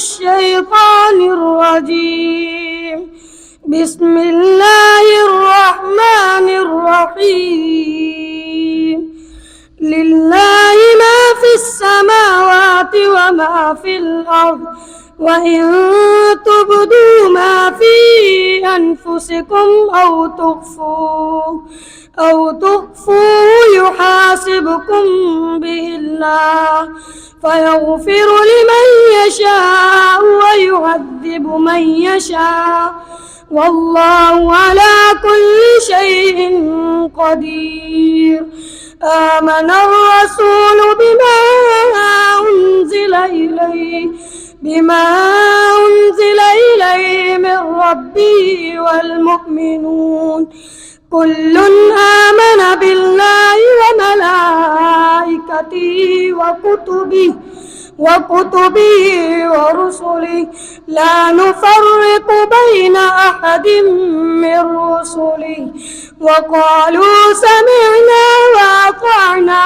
الشيطان الرجيم. بسم الله الرحمن الرحيم. لله ما في السماوات وما في الأرض، وإن تبدوا ما في أنفسكم أو تخفوه يحاسبكم به الله، فيغفر لمن يشاء ويعذب من يشاء، والله على كل شيء قدير. آمن الرسول بما أنزل إليه من ربه والمؤمنون كل آمن بالله وملائكته وكتبه ورسله لا نفرق بين أحد من رسله، وقالوا سمعنا وأطعنا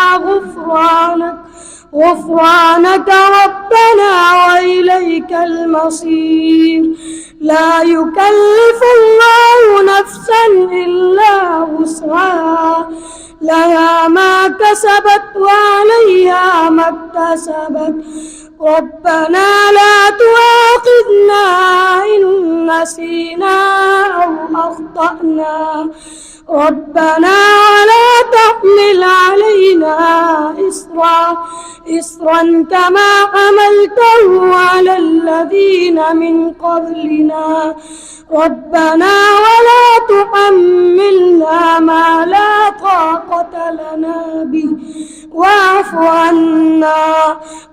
غفرانك ربنا وإليك المصير. لا يكلف الله نفسا إلا وسعها، لها ما كسبت وعليها ما اكتسبت. ربنا لا تؤاخذنا إن نسينا أو أخطأنا، ربنا ولا تحمل علينا إصرا كما حملته على الذين من قبلنا، ربنا ولا تحملنا ما لا طاقة لنا به، واعف عنا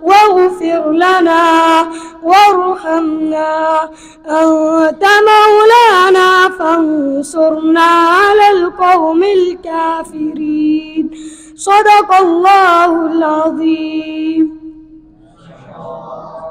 واغفر لنا وارحمنا، أنت مولانا فانصرنا على القوم الكافرين. صدق الله العظيم.